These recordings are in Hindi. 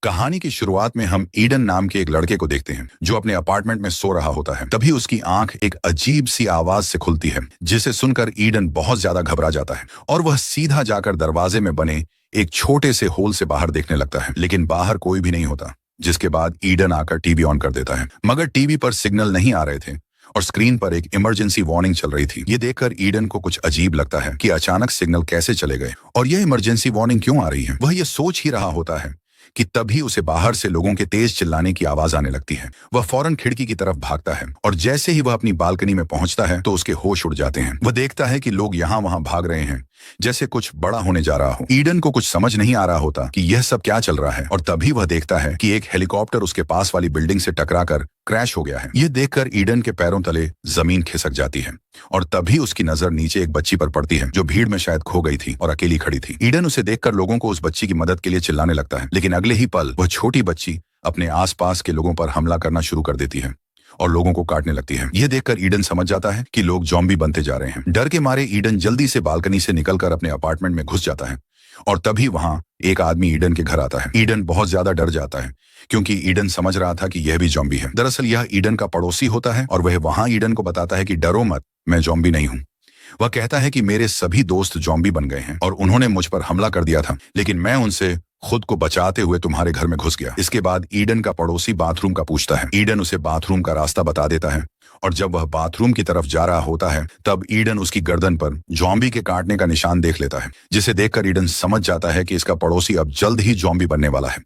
कहानी की शुरुआत में हम ईडन नाम के एक लड़के को देखते हैं जो अपने अपार्टमेंट में सो रहा होता है। तभी उसकी आंख एक अजीब सी आवाज से खुलती है जिसे सुनकर ईडन बहुत ज्यादा घबरा जाता है और वह सीधा जाकर दरवाजे में बने एक छोटे से होल से बाहर देखने लगता है, लेकिन बाहर कोई भी नहीं होता। जिसके बाद ईडन आकर टीवी ऑन कर देता है, मगर टीवी पर सिग्नल नहीं आ रहे थे और स्क्रीन पर एक इमरजेंसी वार्निंग चल रही थी। ये देखकर ईडन को कुछ अजीब लगता है कि अचानक सिग्नल कैसे चले गए और यह इमरजेंसी वार्निंग क्यों आ रही है। वह ये सोच ही रहा होता है कि तभी उसे बाहर से लोगों के तेज चिल्लाने की आवाज आने लगती है। वह फौरन खिड़की की तरफ भागता है और जैसे ही वह अपनी बालकनी में पहुंचता है तो उसके होश उड़ जाते हैं। वह देखता है कि लोग यहाँ वहां भाग रहे हैं जैसे कुछ बड़ा होने जा रहा हो। ईडन को कुछ समझ नहीं आ रहा होता कि यह सब क्या चल रहा है और तभी वह देखता है कि एक हेलीकॉप्टर उसके पास वाली बिल्डिंग से टकराकर क्रैश हो गया है। यह देखकर ईडन के पैरों तले जमीन खिसक जाती है और तभी उसकी नजर नीचे एक बच्ची पर पड़ती है जो भीड़ में शायद खो गई थी और अकेली खड़ी थी। ईडन उसे देखकर लोगों को उस बच्ची की मदद के लिए चिल्लाने लगता है, लेकिन अगले ही पल वह छोटी बच्ची अपने आसपास के लोगों पर हमला करना शुरू कर देती है और लोगों को काटने लगती है। यह देखकर ईडन समझ जाता है कि लोग ज़ॉम्बी बनते जा रहे हैं। डर के मारे ईडन जल्दी से बालकनी से निकलकर अपने अपार्टमेंट में घुस जाता है और तभी वहां एक आदमी ईडन के घर आता है। ईडन बहुत ज्यादा डर जाता है क्योंकि ईडन समझ रहा था कि यह भी ज़ॉम्बी है। दरअसल यह ईडन का पड़ोसी होता है और वह वहां ईडन को बताता है कि डरो मत, मैं ज़ॉम्बी नहीं हूं। वह कहता है कि मेरे सभी दोस्त ज़ॉम्बी बन गए हैं और उन्होंने मुझ पर हमला कर दिया था, लेकिन मैं उनसे खुद को बचाते हुए तुम्हारे घर में घुस गया। इसके बाद ईडन का पड़ोसी बाथरूम का पूछता है। ईडन उसे बाथरूम का रास्ता बता देता है और जब वह बाथरूम की तरफ जा रहा होता है तब ईडन उसकी गर्दन पर ज़ॉम्बी के काटने का निशान देख लेता है, जिसे देखकर ईडन समझ जाता है कि इसका पड़ोसी अब जल्द ही ज़ॉम्बी बनने वाला है।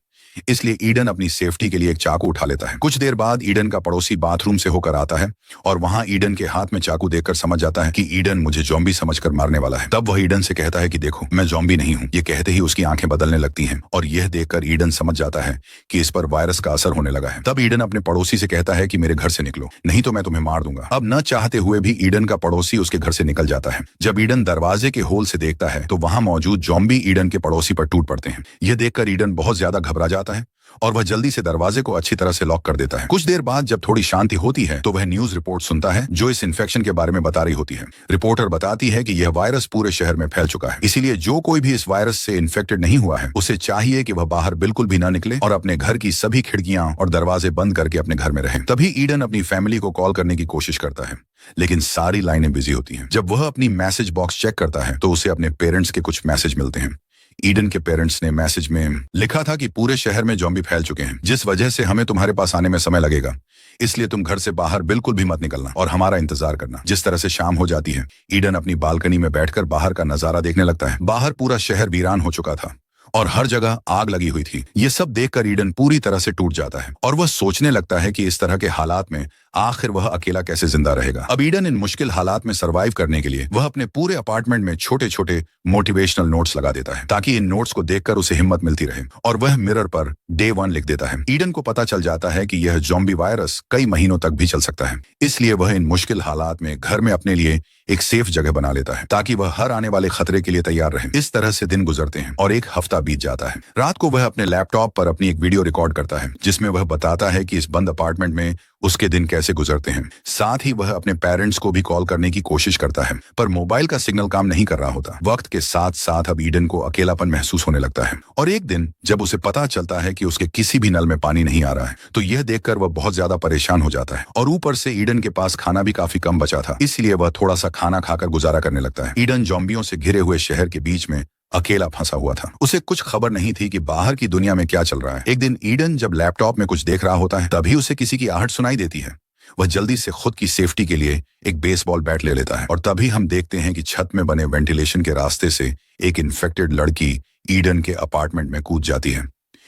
इसलिए ईडन अपनी सेफ्टी के लिए एक चाकू उठा लेता है। कुछ देर बाद ईडन का पड़ोसी बाथरूम से होकर आता है और वहां ईडन के हाथ में चाकू देखकर समझ जाता है कि ईडन मुझे ज़ॉम्बी समझकर मारने वाला है। तब वह ईडन से कहता है कि देखो, मैं ज़ॉम्बी नहीं हूं। ये कहते ही उसकी आंखें बदलने लगती हैं और यह देखकर ईडन समझ जाता है कि इस पर वायरस का असर होने लगा है। तब ईडन अपने पड़ोसी से कहता है कि मेरे घर से निकलो, नहीं तो मैं तुम्हें मार दूंगा। अब न चाहते हुए भी ईडन का पड़ोसी उसके घर से निकल जाता है। जब ईडन दरवाजे के होल से देखता है तो वहां मौजूद ज़ॉम्बी ईडन के पड़ोसी पर टूट पड़ते हैं। यह देखकर ईडन बहुत ज्यादा घबरा जाता है और वह जल्दी से दरवाजे को अच्छी तरह से लॉक कर देता है। कुछ देर बाद जब थोड़ी शांति होती है तो वह न्यूज रिपोर्ट सुनता है जो इस इन्फेक्शन के बारे में बता रही होती है। रिपोर्टर बताती है कि यह वायरस पूरे शहर में फैल चुका है, इसीलिए जो कोई भी इस वायरस से इन्फेक्टेड नहीं हुआ है उसे चाहिए कि वह बाहर बिल्कुल भी न निकले और अपने घर की सभी खिड़कियां और दरवाजे बंद करके अपने घर में रहे। तभी ईडन अपनी फैमिली को कॉल करने की कोशिश करता है, लेकिन सारी लाइनें बिजी होती हैं। जब वह अपनी मैसेज बॉक्स चेक करता है तो उसे अपने पेरेंट्स के कुछ मैसेज मिलते हैं। ईडन के पेरेंट्स ने मैसेज में लिखा था कि पूरे शहर में ज़ॉम्बी फैल चुके हैं, जिस वजह से हमें तुम्हारे पास आने में समय लगेगा, इसलिए तुम घर से बाहर बिल्कुल भी मत निकलना और हमारा इंतजार करना। जिस तरह से शाम हो जाती है, ईडन अपनी बालकनी में बैठकर बाहर का नजारा देखने लगता है। बाहर पूरा शहर वीरान हो चुका था और हर जगह आग लगी हुई थी। ये सब देखकर ईडन पूरी तरह से टूट जाता है और वह सोचने लगता है कि इस तरह के हालात में आखिर वह अकेला कैसे जिंदा रहेगा। अब ईडन इन मुश्किल हालात में सरवाइव करने के लिए वह अपने पूरे अपार्टमेंट में छोटे छोटे मोटिवेशनल नोट्स लगा देता है ताकि इन नोट्स को देखकर उसे हिम्मत मिलती रहे, और वह मिरर पर Day 1 लिख देता है। ईडन को पता चल जाता है कि यह ज़ॉम्बी वायरस कई महीनों तक भी चल सकता है, इसलिए वह इन मुश्किल हालात में घर में अपने लिए एक सेफ जगह बना लेता है ताकि वह हर आने वाले खतरे के लिए तैयार रहे। इस तरह से दिन गुजरते हैं और एक हफ्ता बीत जाता है। रात को वह अपने लैपटॉप पर अपनी एक वीडियो रिकॉर्ड करता है जिसमें वह बताता है कि इस बंद अपार्टमेंट में उसके दिन कैसे गुजरते हैं। साथ ही वह अपने पेरेंट्स को भी कॉल करने की कोशिश करता है, पर मोबाइल का सिग्नल काम नहीं कर रहा होता। वक्त के साथ साथ अब ईडन को अकेलापन महसूस होने लगता है और एक दिन जब उसे पता चलता है कि उसके किसी भी नल में पानी नहीं आ रहा है तो यह देखकर वह बहुत ज्यादा परेशान हो जाता है और ऊपर से ईडन के पास खाना भी काफी कम बचा था, इसलिए वह थोड़ा सा खाना खाकर गुजारा करने लगता है। ईडन ज़ॉम्बियों से घिरे हुए शहर के बीच में अकेला फंसा हुआ था। उसे कुछ खबर नहीं थी कि बाहर की दुनिया में क्या चल रहा है। एक दिन ईडन जब लैपटॉप में कुछ देख रहा होता है तभी उसे किसी की आहट सुनाई देती है। वह जल्दी से खुद की सेफ्टी के लिए एक बेसबॉल बैट ले लेता है और तभी हम देखते हैं कि छत में बने वेंटिलेशन के रास्ते से एक इन्फेक्टेड लड़की ईडन के अपार्टमेंट में कूद जाती है।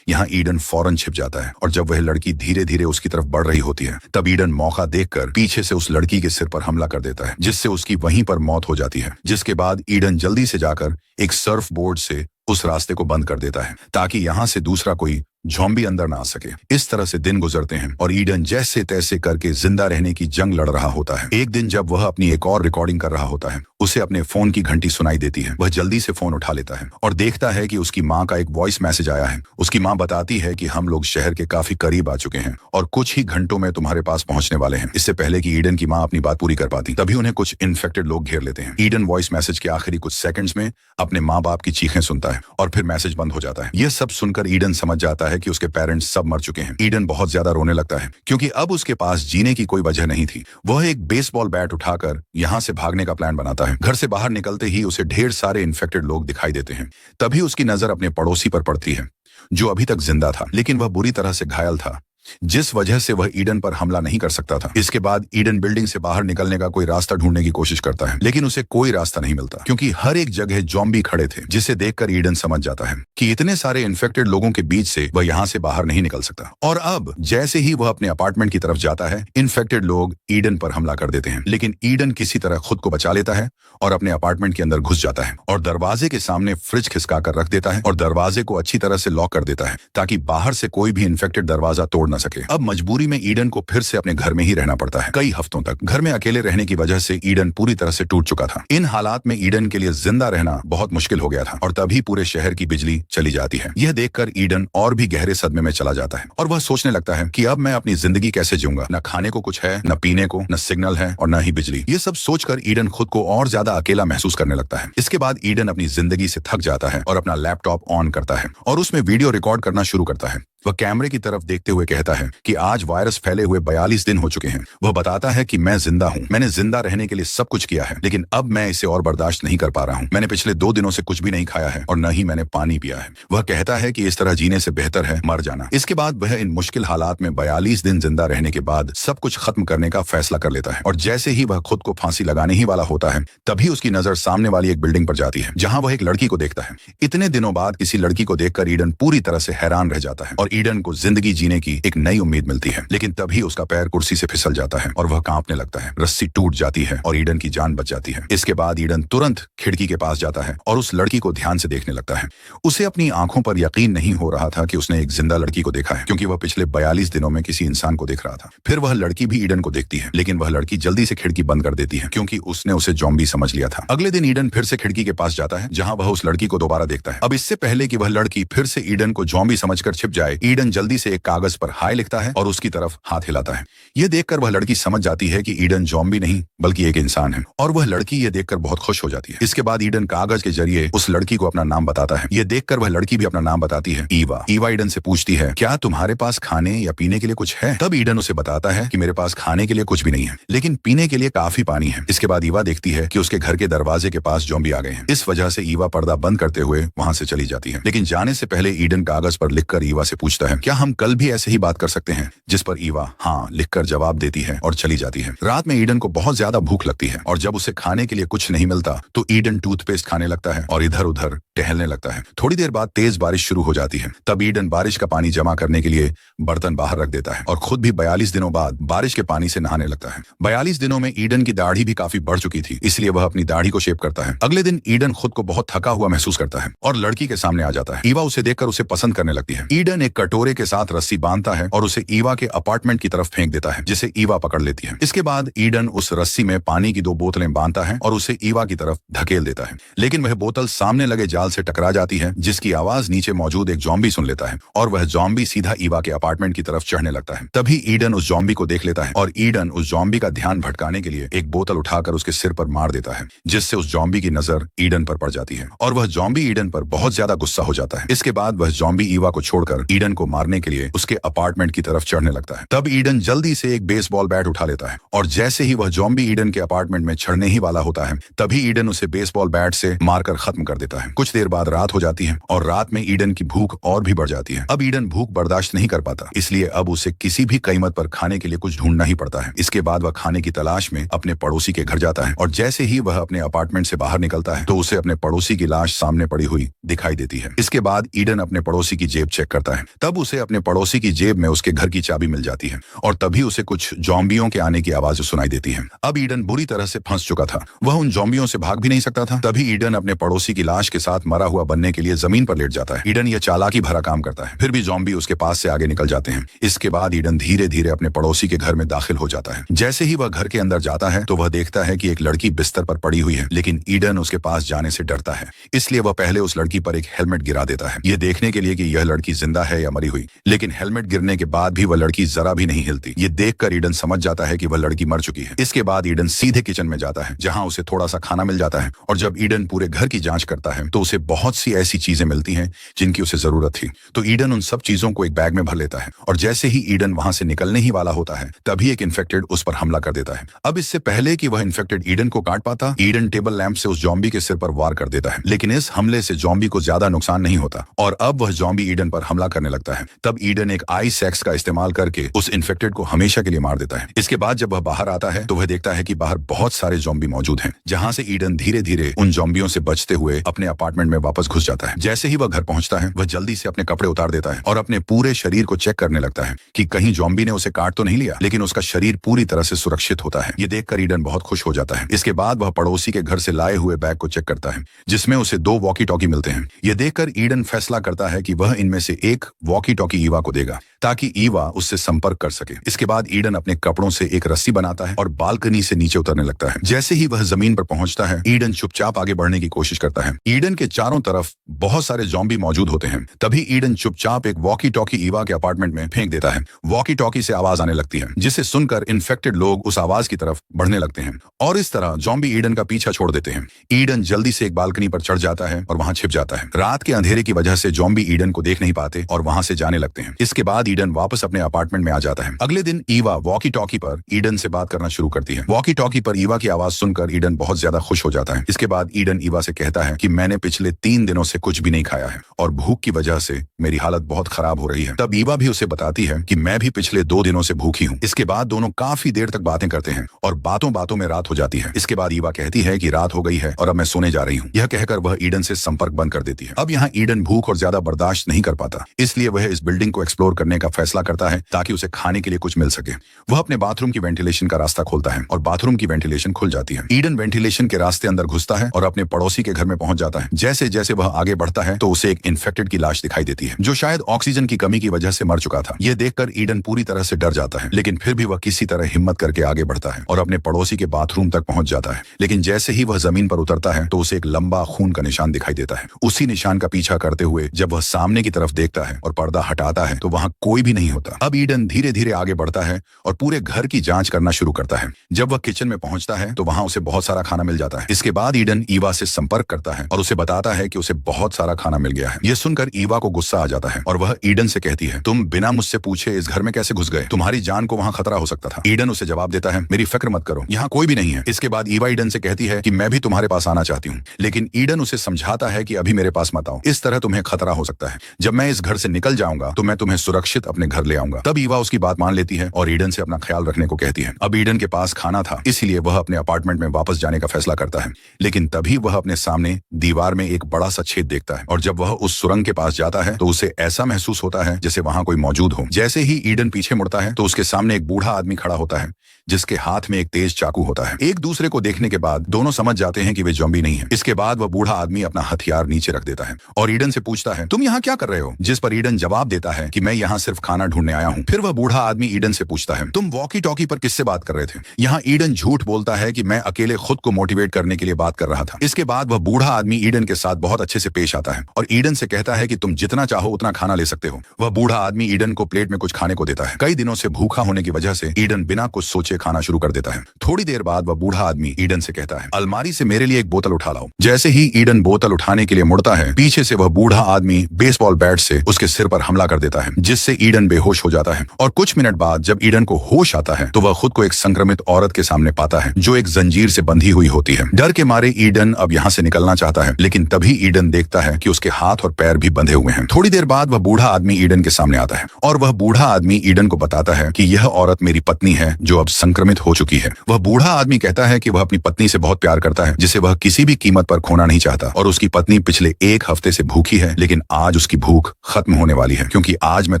यहाँ ईडन फौरन छिप जाता है और जब वह लड़की धीरे धीरे उसकी तरफ बढ़ रही होती है तब ईडन मौका देखकर पीछे से उस लड़की के सिर पर हमला कर देता है, जिससे उसकी वहीं पर मौत हो जाती है। जिसके बाद ईडन जल्दी से जाकर एक सर्फ बोर्ड से उस रास्ते को बंद कर देता है ताकि यहाँ से दूसरा कोई ज़ॉम्बी अंदर ना आ सके। इस तरह से दिन गुजरते हैं और ईडन जैसे तैसे करके जिंदा रहने की जंग लड़ रहा होता है। एक दिन जब वह अपनी एक और रिकॉर्डिंग कर रहा होता है उसे अपने फोन की घंटी सुनाई देती है। वह जल्दी से फोन उठा लेता है और देखता है कि उसकी माँ का एक वॉइस मैसेज आया है। उसकी माँ बताती है कि हम लोग शहर के काफी करीब आ चुके हैं और कुछ ही घंटों में तुम्हारे पास पहुंचने वाले हैं। इससे पहले कि ईडन की माँ अपनी बात पूरी कर पाती तभी उन्हें कुछ इन्फेक्टेड लोग घेर लेते हैं। ईडन वॉइस मैसेज के आखिरी कुछ सेकंड्स में अपने माँ बाप की चीखें सुनता है और फिर मैसेज बंद हो जाता है। यह सब सुनकर ईडन समझ जाता है कि उसके पेरेंट्स सब मर चुके हैं। ईडन बहुत ज्यादा रोने लगता है क्योंकि अब उसके पास जीने की कोई वजह नहीं थी। वह एक बेसबॉल बैट उठाकर यहाँ से भागने का प्लान बनाता है। घर से बाहर निकलते ही उसे ढेर सारे इन्फेक्टेड लोग दिखाई देते हैं। तभी उसकी नजर अपने पड़ोसी पर पड़ती है जो अभी तक जिंदा था, लेकिन वह बुरी तरह से घायल था, जिस वजह से वह ईडन पर हमला नहीं कर सकता था। इसके बाद ईडन बिल्डिंग से बाहर निकलने का कोई रास्ता ढूंढने की कोशिश करता है, लेकिन उसे कोई रास्ता नहीं मिलता क्योंकि हर एक जगह ज़ॉम्बी खड़े थे, जिसे देखकर ईडन समझ जाता है कि इतने सारे इन्फेक्टेड लोगों के बीच से वह यहाँ से बाहर नहीं निकल सकता। और अब जैसे ही वह अपने अपार्टमेंट की तरफ जाता है, इन्फेक्टेड लोग ईडन पर हमला कर देते हैं, लेकिन ईडन किसी तरह खुद को बचा लेता है और अपने अपार्टमेंट के अंदर घुस जाता है और दरवाजे के सामने फ्रिज खिसका कर रख देता है और दरवाजे को अच्छी तरह से लॉक कर देता है ताकि बाहर से कोई भी इन्फेक्टेड दरवाजा तोड़ न सके। अब मजबूरी में ईडन को फिर से अपने घर में ही रहना पड़ता है। कई हफ्तों तक घर में अकेले रहने की वजह से ईडन पूरी तरह से टूट चुका था। इन हालात में ईडन के लिए जिंदा रहना बहुत मुश्किल हो गया था और तभी पूरे शहर की बिजली चली जाती है। यह देखकर ईडन और भी गहरे सदमे में चला जाता है और वह सोचने लगता है कि अब मैं अपनी जिंदगी कैसे जीऊंगा। न खाने को कुछ है, न पीने को, न सिग्नल है और न ही बिजली। ये सब सोचकर ईडन खुद को और ज्यादा अकेला महसूस करने लगता है। इसके बाद ईडन अपनी जिंदगी से थक जाता है और अपना लैपटॉप ऑन करता है और उसमें वीडियो रिकॉर्ड करना शुरू करता है। वह कैमरे की तरफ देखते हुए कहता है कि आज वायरस फैले हुए 42 दिन हो चुके हैं। वह बताता है कि मैं जिंदा हूँ, मैंने जिंदा रहने के लिए सब कुछ किया है, लेकिन अब मैं इसे और बर्दाश्त नहीं कर पा रहा हूँ। मैंने पिछले 2 दिनों से कुछ भी नहीं खाया है और न ही मैंने पानी पिया है। वह कहता है कि इस तरह जीने से बेहतर है मर जाना। इसके बाद वह इन मुश्किल हालात में 42 दिन जिंदा रहने के बाद सब कुछ खत्म करने का फैसला कर लेता है और जैसे ही वह खुद को फांसी लगाने ही वाला होता है, तभी उसकी नजर सामने वाली एक बिल्डिंग पर जाती है जहाँ वह एक लड़की को देखता है। इतने दिनों बाद किसी लड़की को देखकर ईडन पूरी तरह से हैरान रह जाता है और ईडन को जिंदगी जीने की एक नई उम्मीद मिलती है। लेकिन तभी उसका पैर कुर्सी से फिसल जाता है और वह कांपने लगता है। रस्सी टूट जाती है और ईडन की जान बच जाती है। इसके बाद ईडन तुरंत खिड़की के पास जाता है और उस लड़की को ध्यान से देखने लगता है। उसे अपनी आंखों पर यकीन नहीं हो रहा था कि उसने एक जिंदा लड़की को देखा है, क्योंकि वह पिछले 42 दिनों में किसी इंसान को देख रहा था। फिर वह लड़की भी ईडन को देखती है, लेकिन वह लड़की जल्दी से खिड़की बंद कर देती है क्योंकि उसने उसे ज़ॉम्बी समझ लिया था। अगले दिन ईडन फिर से खिड़की के पास जाता है जहां वह उस लड़की को दोबारा देखता है। अब इससे पहले कि वह लड़की फिर से ईडन को ज़ॉम्बी समझकर छिप जाए, ईडन जल्दी से एक कागज पर हाय लिखता है और उसकी तरफ हाथ हिलाता है। यह देखकर वह लड़की समझ जाती है कि ईडन ज़ॉम्बी नहीं बल्कि एक इंसान है और वह लड़की यह देखकर बहुत खुश हो जाती है। इसके बाद ईडन कागज के जरिए उस लड़की को अपना नाम बताता है। यह देखकर वह लड़की भी अपना नाम बताती है, ईवा। ईवा ईडन से पूछती है, क्या तुम्हारे पास खाने या पीने के लिए कुछ है? तब ईडन उसे बताता है कि मेरे पास खाने के लिए कुछ भी नहीं है, लेकिन पीने के लिए काफी पानी है। इसके बाद ईवा देखती है कि उसके घर के दरवाजे के पास ज़ॉम्बी आ गए हैं। इस वजह से ईवा पर्दा बंद करते हुए वहां से चली जाती है, लेकिन जाने से पहले ईडन कागज पर लिखकर ईवा से पूछता है, क्या हम कल भी ऐसे ही बात कर सकते हैं? जिस पर ईवा हाँ लिखकर जवाब देती है और चली जाती है। रात में ईडन को बहुत ज्यादा भूख लगती है और जब उसे खाने के लिए कुछ नहीं मिलता तो ईडन टूथपेस्ट खाने लगता है और इधर उधर टहलने लगता है। थोड़ी देर बाद तेज बारिश शुरू हो जाती है। तब ईडन बारिश का पानी जमा करने के लिए बर्तन बाहर रख देता है और खुद भी 42 दिनों बाद बारिश के पानी से नहाने लगता है। 42 दिनों में ईडन की दाढ़ी भी काफी बढ़ चुकी थी, इसलिए वह अपनी दाढ़ी को शेव करता है। अगले दिन ईडन खुद को बहुत थका हुआ महसूस करता है और लड़की के सामने आ जाता है। ईवा उसे देखकर उसे पसंद करने लगती है। ईडन एक कटोरे के साथ रस्सी बांधता है और उसे ईवा के अपार्टमेंट की तरफ फेंक देता है, जिसे ईवा पकड़ लेती है। इसके बाद ईडन उस रस्सी में पानी की 2 बोतलें बांधता है और उसे ईवा की तरफ धकेल देता है, लेकिन वह बोतल सामने लगे जाल से टकरा जाती है, जिसकी आवाज नीचे मौजूद एक ज़ॉम्बी सुन लेता है और वह ज़ॉम्बी सीधा ईवा के अपार्टमेंट की तरफ चढ़ने लगता है। तभी ईडन उस ज़ॉम्बी को देख लेता है और ईडन उस ज़ॉम्बी का ध्यान भटकाने के लिए एक बोतल उठाकर उसके सिर पर मार देता है, जिससे उस ज़ॉम्बी की नजर ईडन पर पड़ जाती है और वह ज़ॉम्बी ईडन पर बहुत ज्यादा गुस्सा हो जाता है। इसके बाद वह ज़ॉम्बी ईवा को छोड़कर ईडन को मारने के लिए उसके अपार्टमेंट की तरफ चढ़ने लगता है। तब ईडन जल्दी से एक बेसबॉल बैट उठा लेता है और जैसे ही वह ज़ॉम्बी ईडन के अपार्टमेंट में चढ़ने ही वाला होता है, तभी ईडन उसे बेसबॉल बैट से मारकर खत्म कर देता है। कुछ देर बाद रात हो जाती है और रात में ईडन की भूख और भी बढ़ जाती है। अब ईडन भूख बर्दाश्त नहीं कर पाता, इसलिए अब उसे किसी भी कीमत पर खाने के लिए कुछ ढूंढना ही पड़ता है। इसके बाद वह खाने की तलाश में अपने पड़ोसी के घर जाता है और जैसे ही वह अपने अपार्टमेंट से बाहर निकलता है तो उसे अपने पड़ोसी की लाश सामने पड़ी हुई दिखाई देती है। इसके बाद ईडन अपने पड़ोसी की जेब चेक करता है। तब उसे अपने पड़ोसी की जेब में उसके घर की चाबी मिल जाती है और तभी उसे कुछ ज़ॉम्बियों के आने की आवाज सुनाई देती है। अब ईडन बुरी तरह से फंस चुका था, वह उन ज़ॉम्बियों से भाग भी नहीं सकता था। तभी ईडन अपने पड़ोसी की लाश के साथ मरा हुआ बनने के लिए जमीन पर लेट जाता है। ईडन यह चालाकी भरा काम करता है, फिर भी ज़ॉम्बी उसके पास से आगे निकल जाते हैं। इसके बाद ईडन धीरे धीरे अपने पड़ोसी के घर में दाखिल हो जाता है। जैसे ही वह घर के अंदर जाता है तो वह देखता है कि एक लड़की बिस्तर पर पड़ी हुई है, लेकिन ईडन उसके पास जाने से डरता है, इसलिए वह पहले उस लड़की पर एक हेलमेट गिरा देता है, यह देखने के लिए कि यह लड़की जिंदा है है या मरी हुई, लेकिन हेलमेट गिरने के बाद भी वह लड़की जरा भी नहीं हिलती। ये देखकर ईडन समझ जाता है कि वह लड़की मर चुकी है। इसके बाद ईडन सीधे किचन में जाता है, जहां उसे थोड़ा सा खाना मिल जाता है। और जब ईडन पूरे घर की जांच करता है तो उसे बहुत सी ऐसी चीजें मिलती हैं जिनकी उसे जरूरत थी। तो ईडन उन सब चीजों को एक बैग में भर लेता है, और जैसे ही ईडन वहां से निकलने ही वाला होता है तभी एक इन्फेक्टेड उस पर हमला कर देता है। अब इससे पहले कि वह इन्फेक्टेड ईडन को काट पाता, ईडन टेबल लैंप से उस जॉम्बी के सिर पर वार कर देता है। लेकिन इस हमले से जॉम्बी को ज्यादा नुकसान नहीं होता और अब वह जॉम्बी ईडन पर हमला करने लगता है। तब ईडन एक आइस एक्स का इस्तेमाल करके उस इन्फेक्टेड को हमेशा के लिए मार देता है। इसके बाद जब वह बाहर आता है तो वह देखता है कि बाहर बहुत सारे जॉम्बी मौजूद हैं, जहां से ईडन धीरे धीरे उन जॉम्बियों से बचते हुए अपने अपार्टमेंट में वापस घुस जाता है। जैसे ही वह घर पहुंचता है वह जल्दी से अपने कपड़े उतार देता है और अपने पूरे शरीर को चेक करने लगता है कि कहीं जॉम्बी ने उसे काट तो नहीं लिया, लेकिन उसका शरीर पूरी तरह से सुरक्षित होता है। ये देखकर ईडन बहुत खुश हो जाता है। इसके बाद वह पड़ोसी के घर से लाए हुए बैग को चेक करता है, जिसमें उसे 2 वॉकी टॉकी मिलते हैं। ये देखकर ईडन फैसला करता है कि वह इनमें से एक वॉकी टॉकी ईवा को देगा ताकि ईवा उससे संपर्क कर सके। इसके बाद ईडन अपने कपड़ों से एक रस्सी बनाता है और बालकनी से नीचे उतरने लगता है। जैसे ही वह जमीन पर पहुंचता है ईडन चुपचाप आगे बढ़ने की कोशिश करता है। ईडन के चारों तरफ बहुत सारे जॉम्बी मौजूद होते हैं। तभी ईडन चुपचाप एक वॉकी टॉकी ईवा के अपार्टमेंट में फेंक देता है। वॉकी टॉकी से आवाज आने लगती है, जिसे सुनकर इन्फेक्टेड लोग उस आवाज की तरफ बढ़ने लगते हैं और इस तरह जॉम्बी ईडन का पीछा छोड़ देते हैं। ईडन जल्दी से एक बालकनी पर चढ़ जाता है और वहां छिप जाता है। रात के अंधेरे की वजह से जॉम्बी ईडन को देख नहीं पाते और वहां से जाने लगते हैं। इसके बाद ईडन वापस अपने अपार्टमेंट में आ जाता है। अगले दिन ईवा वॉकी टॉकी पर ईडन से बात करना शुरू करती है। वॉकी टॉकी पर ईवा की आवाज सुनकर ईडन बहुत ज्यादा खुश हो जाता है। इसके बाद ईडन ईवा से कहता है कि मैंने पिछले 3 दिनों से कुछ भी नहीं खाया है और भूख की वजह से मेरी हालत बहुत खराब हो रही है। तब ईवा भी उसे बताती है कि मैं भी पिछले 2 दिनों से भूखी हूँ। इसके बाद दोनों काफी देर तक बातें करते हैं और बातों बातों में रात हो जाती है। इसके बाद ईवा कहती है कि रात हो गई है और अब मैं सोने जा रही हूँ। यह कहकर वह ईडन से संपर्क बंद कर देती है। अब यहाँ ईडन भूख और ज्यादा बर्दाश्त नहीं कर पाता, इसलिए वह इस बिल्डिंग को एक्सप्लोर करने का फैसला करता है ताकि उसे खाने के लिए कुछ मिल सके। वह अपने बाथरूम की वेंटिलेशन का रास्ता खोलता है और बाथरूम की वेंटिलेशन खुल जाती है। ईडन वेंटिलेशन के रास्ते अंदर घुसता है और अपने पड़ोसी के घर में पहुंच जाता है। जैसे जैसे वह आगे बढ़ता है तो उसे एक इन्फेक्टेड की लाश दिखाई देती है, जो शायद ऑक्सीजन की कमी की वजह से मर चुका था। यह देखकर ईडन पूरी तरह से डर जाता है, लेकिन फिर भी वह किसी तरह हिम्मत करके आगे बढ़ता है और अपने पड़ोसी के बाथरूम तक पहुंच जाता है। लेकिन जैसे ही वह जमीन पर उतरता है तो उसे एक लंबा खून का निशान दिखाई देता है। उसी निशान का पीछा करते हुए जब वह सामने की तरफ देखता है और पर्दा हटाता है तो वहां कोई भी नहीं होता। अब ईडन धीरे धीरे आगे बढ़ता है और पूरे घर की जांच करना शुरू करता है। जब वह किचन में पहुंचता है तो वहां उसे बहुत सारा खाना मिल जाता है। इसके बाद ईडन ईवा से संपर्क करता है और उसे बताता है कि उसे बहुत सारा खाना मिल गया है। यह सुनकर ईवा को गुस्सा आ जाता है और वह ईडन से कहती है, तुम बिना मुझसे पूछे इस घर में कैसे घुस गए? तुम्हारी जान को वहां खतरा हो सकता था। ईडन उसे जवाब देता है, मेरी फिक्र मत करो, यहाँ कोई भी नहीं है। इसके बाद ईवा ईडन से कहती है कि मैं भी तुम्हारे पास आना चाहती हूँ, लेकिन ईडन उसे समझाता है कि अभी मेरे पास मत आओ, इस तरह तुम्हें खतरा हो सकता है। जब मैं इस घर से निकल जाऊंगा तो मैं तुम्हें सुरक्षित अपने घर ले आऊंगा। तब ईवा उसकी बात मान लेती है और ईडन से अपना ख्याल रखने को कहती है। अब ईडन के पास खाना था, इसलिए वह अपने अपार्टमेंट में वापस जाने का फैसला करता है। लेकिन तभी वह अपने सामने दीवार में एक बड़ा सा छेद देखता है और जब वह उस सुरंग के पास जाता है तो उसे ऐसा महसूस होता है जैसे वहां कोई मौजूद हो। जैसे ही ईडन पीछे मुड़ता है तो उसके सामने एक बूढ़ा आदमी खड़ा होता है, जिसके हाथ में एक तेज चाकू होता है। एक दूसरे को देखने के बाद दोनों समझ जाते हैं कि वे जॉम्बी नहीं है। इसके बाद वह बूढ़ा आदमी अपना हथियार नीचे रख देता है और ईडन से पूछता है, तुम यहाँ क्या कर रहे हो? जिस पर ईडन जवाब देता है कि मैं यहाँ सिर्फ खाना ढूंढने आया हूँ। फिर वह बूढ़ा आदमी ईडन से पूछता है, तुम वॉकी टॉकी पर किससे बात कर रहे थे? यहाँ ईडन झूठ बोलता है कि मैं अकेले खुद को मोटिवेट करने के लिए बात कर रहा था। इसके बाद वह बूढ़ा आदमी ईडन के साथ बहुत अच्छे से पेश आता है और ईडन से कहता है कि तुम जितना चाहो उतना खाना ले सकते हो। वह बूढ़ा आदमी ईडन को प्लेट में कुछ खाने को देता है। कई दिनों से भूखा होने की वजह से ईडन बिना कुछ सोचे खाना शुरू कर देता है। थोड़ी देर बाद वह बूढ़ा आदमी ईडन से कहता है, अलमारी से मेरे लिए एक बोतल उठा लाओ। जैसे ही ईडन बोतल उठाने के लिए मुड़ता है, पीछे से वह बूढ़ा आदमी बेसबॉल बैट से उसके सिर पर हमला कर देता है, जिससे ईडन बेहोश हो जाता है। और कुछ मिनट बाद जब ईडन को होश आता है तो वह खुद को एक संक्रमित औरत के सामने पाता है, जो एक जंजीर से बंधी हुई होती है। डर के मारे ईडन अब यहाँ से निकलना चाहता है, लेकिन तभी ईडन देखता है कि उसके हाथ और पैर भी बंधे हुए हैं। थोड़ी देर बाद वह बूढ़ा आदमी ईडन के सामने आता है और वह बूढ़ा आदमी ईडन को बताता है कि यह औरत मेरी पत्नी है, जो अब संक्रमित हो चुकी है। वह बूढ़ा आदमी कहता है कि वह अपनी पत्नी से बहुत प्यार करता है, जिसे वह किसी भी कीमत पर खोना नहीं चाहता, और उसकी पत्नी पिछले 1 हफ्ते से भूखी है, लेकिन आज उसकी भूख खत्म होने वाली है, क्योंकि आज मैं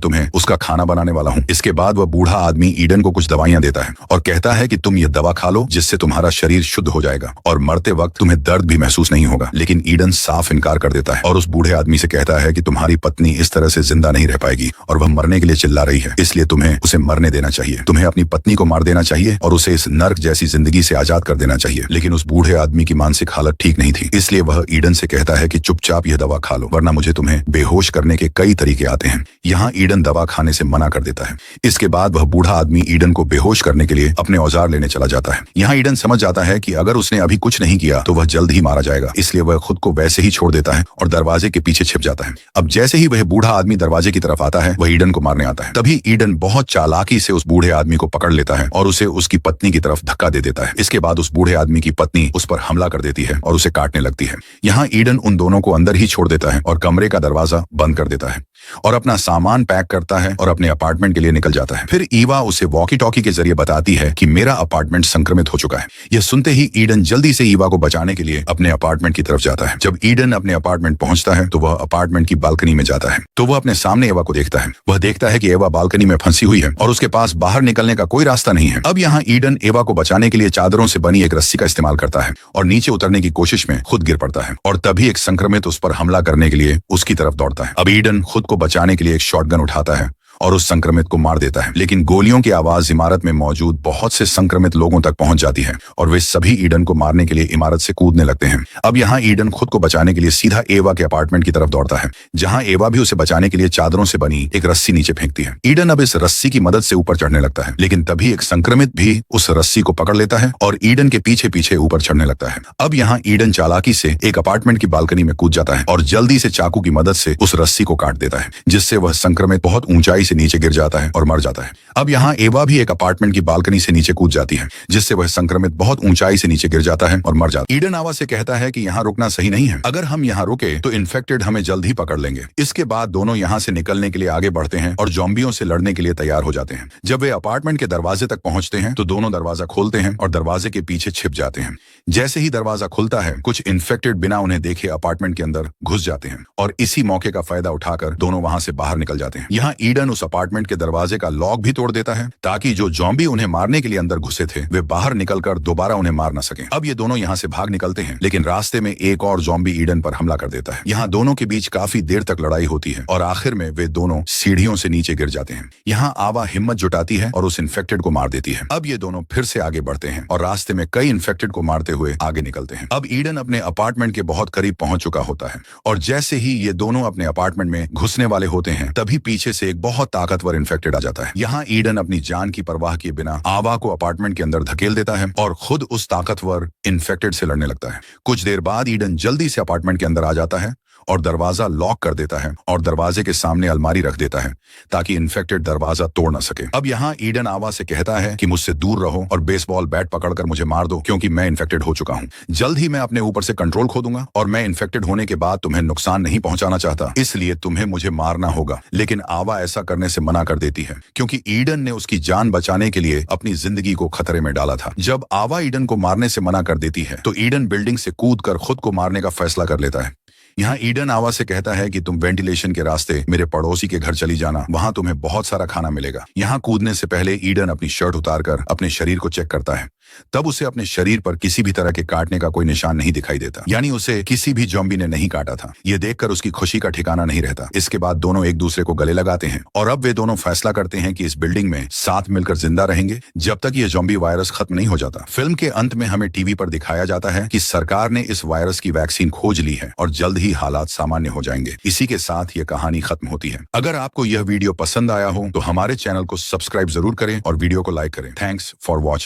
तुम्हें तुम्हें उसका खाना बनाने वाला हूँ। इसके बाद वह बूढ़ा आदमी ईडन को कुछ दवाइयां देता है और कहता है कि तुम ये दवा खा लो जिससे तुम्हारा शरीर शुद्ध हो जाएगा और मरते वक्त तुम्हें दर्द भी महसूस नहीं होगा। लेकिन ईडन साफ इनकार कर देता है और उस बूढ़े आदमी से कहता है कि तुम्हारी पत्नी इस तरह से जिंदा नहीं रह पाएगी और वह मरने के लिए चिल्ला रही है, इसलिए तुम्हें उसे मरने देना चाहिए। तुम्हें अपनी पत्नी को मार देना चाहिए और उसे इस नर्क जैसी जिंदगी से आजाद कर देना चाहिए। लेकिन उस बूढ़े आदमी की मानसिक हालत ठीक नहीं थी, इसलिए वह ईडन से कहता है कि चुपचाप यह दवा खा लो वरना मुझे तुम्हें बेहोश करने के कई तरीके आते हैं। यहाँ ईडन दवा खाने से मना कर देता है। इसके बाद वह बूढ़ा आदमी ईडन को बेहोश करने के लिए अपने औजार लेने चला जाता है। यहाँ ईडन समझ जाता है कि अगर उसने अभी कुछ नहीं किया तो वह जल्द ही मारा जाएगा, इसलिए वह खुद को वैसे ही छोड़ देता है और दरवाजे के पीछे छिप जाता है। अब जैसे ही वह बूढ़ा आदमी दरवाजे की तरफ आता है वह ईडन को मारने आता है। तभी ईडन बहुत चालाकी से उस बूढ़े आदमी को पकड़ लेता है और उसे उसकी पत्नी की तरफ धक्का दे देता है। इसके बाद उस बूढ़े आदमी की पत्नी उस पर हमला कर देती है और उसे काटने लगती है। यहाँ ईडन उन दोनों को अंदर ही छोड़ देता है और कमरे का दरवाजा बंद कर देता है और अपना सामान पैक करता है और अपने अपार्टमेंट के लिए निकल जाता है। फिर ईवा उसे वॉकी टॉकी के जरिए बताती है कि मेरा अपार्टमेंट संक्रमित हो चुका है। यह सुनते ही ईडन जल्दी से ईवा को बचाने के लिए अपने अपार्टमेंट की तरफ जाता है। जब ईडन अपने अपार्टमेंट पहुंचता है तो वह अपार्टमेंट की बालकनी में जाता है तो वह अपने सामने एवा को देखता है। वह देखता है कि एवा बालकनी में फंसी हुई है और उसके पास बाहर निकलने का कोई रास्ता नहीं है। अब यहाँ ईडन एवा को बचाने के लिए चादरों से बनी एक रस्सी का इस्तेमाल करता है और नीचे उतरने की कोशिश में खुद गिर पड़ता है और तभी एक संक्रमित उस पर हमला करने के लिए उसकी तरफ दौड़ता है। अब ईडन खुद को बचाने के लिए एक शॉटगन उठाता है और उस संक्रमित को मार देता है, लेकिन गोलियों की आवाज इमारत में मौजूद बहुत से संक्रमित लोगों तक पहुंच जाती है और वे सभी ईडन को मारने के लिए इमारत से कूदने लगते हैं। अब यहाँ ईडन खुद को बचाने के लिए सीधा एवा के अपार्टमेंट की तरफ दौड़ता है, जहाँ एवा भी उसे बचाने के लिए चादरों से बनी एक रस्सी नीचे फेंकती है। ईडन अब इस रस्सी की मदद से ऊपर चढ़ने लगता है, लेकिन तभी एक संक्रमित भी उस रस्सी को पकड़ लेता है और ईडन के पीछे पीछे ऊपर चढ़ने लगता है। अब यहाँ ईडन चालाकी से एक अपार्टमेंट की बालकनी में कूद जाता है और जल्दी से चाकू की मदद से उस रस्सी को काट देता है, जिससे वह संक्रमित बहुत ऊंचाई से नीचे गिर जाता है और मर जाता है। अब यहाँ एवा भी एक अपार्टमेंट की बालकनी से नीचे कूद जाती है, जिससे वह संक्रमित बहुत ऊंचाई से नीचे गिर जाता है और मर जाता है। ईडन आवा से कहता है कि यहाँ रुकना सही नहीं है, अगर हम यहाँ रुके तो इन्फेक्टेड हमें जल्द ही पकड़ लेंगे। इसके बाद दोनों यहाँ से निकलने के लिए आगे बढ़ते हैं और ज़ॉम्बियों से लड़ने के लिए तैयार हो जाते हैं। जब वे अपार्टमेंट के दरवाजे तक पहुंचते हैं तो दोनों दरवाजा खोलते हैं और दरवाजे के पीछे छिप जाते हैं। जैसे ही दरवाजा खुलता है कुछ इन्फेक्टेड बिना उन्हें देखे अपार्टमेंट के अंदर घुस जाते हैं और इसी मौके का फायदा उठाकर दोनों वहां से बाहर निकल जाते हैं। यहाँ ईडन उस अपार्टमेंट के दरवाजे का लॉक भी तोड़ देता है ताकि जो ज़ॉम्बी उन्हें मारने के लिए अंदर घुसे थे वे बाहर निकलकर दोबारा उन्हें मार न सकें। अब ये दोनों यहाँ से भाग निकलते हैं, लेकिन रास्ते में एक और ज़ॉम्बी ईडन पर हमला कर देता है। यहाँ दोनों के बीच काफी देर तक लड़ाई होती है और आखिर में वे दोनों सीढ़ियों से नीचे गिर जाते हैं। यहाँ आवा हिम्मत जुटाती है और उस इन्फेक्टेड को मार देती है। अब ये दोनों फिर से आगे बढ़ते हैं और रास्ते में कई इन्फेक्टेड को मारते हुए आगे निकलते हैं। अब ईडन अपने अपार्टमेंट के बहुत करीब पहुंच चुका होता है और जैसे ही ये दोनों अपने अपार्टमेंट में घुसने वाले होते हैं तभी पीछे से एक बहुत ताकतवर इन्फेक्टेड आ जाता है। यहाँ ईडन अपनी जान की परवाह किए बिना आवा को अपार्टमेंट के अंदर धकेल देता है और खुद उस ताकतवर इन्फेक्टेड से लड़ने लगता है। कुछ देर बाद ईडन जल्दी से अपार्टमेंट के अंदर आ जाता है और दरवाजा लॉक कर देता है और दरवाजे के सामने अलमारी रख देता है ताकि इन्फेक्टेड दरवाजा तोड़ न सके। अब यहाँ ईडन आवा से कहता है कि मुझसे दूर रहो और बेसबॉल बैट पकड़कर मुझे मार दो, क्योंकि मैं इन्फेक्टेड हो चुका हूँ। जल्द ही मैं अपने ऊपर से कंट्रोल खो दूंगा और मैं इन्फेक्टेड होने के बाद तुम्हें नुकसान नहीं पहुंचाना चाहता, इसलिए तुम्हें मुझे मारना होगा। लेकिन आवा ऐसा करने से मना कर देती है क्योंकि ईडन ने उसकी जान बचाने के लिए अपनी जिंदगी को खतरे में डाला था। जब आवा ईडन को मारने से मना कर देती है तो ईडन बिल्डिंग से कूदकर खुद को मारने का फैसला कर लेता है। यहाँ ईडन आवा से कहता है कि तुम वेंटिलेशन के रास्ते मेरे पड़ोसी के घर चली जाना, वहां तुम्हें बहुत सारा खाना मिलेगा। यहाँ कूदने से पहले ईडन अपनी शर्ट उतारकर अपने शरीर को चेक करता है, तब उसे अपने शरीर पर किसी भी तरह के काटने का कोई निशान नहीं दिखाई देता, यानी उसे किसी भी ज़ॉम्बी ने नहीं काटा था। ये देखकर उसकी खुशी का ठिकाना नहीं रहता। इसके बाद दोनों एक दूसरे को गले लगाते हैं और अब वे दोनों फैसला करते हैं कि इस बिल्डिंग में साथ मिलकर जिंदा रहेंगे जब तक ये ज़ॉम्बी वायरस खत्म नहीं हो जाता। फिल्म के अंत में हमें टीवी पर दिखाया जाता है कि सरकार ने इस वायरस की वैक्सीन खोज ली है और जल्द ही हालात सामान्य हो जाएंगे। इसी के साथ ये कहानी खत्म होती है। अगर आपको यह वीडियो पसंद आया हो तो हमारे चैनल को सब्सक्राइब जरूर करें और वीडियो को लाइक करें। Thanks for watching.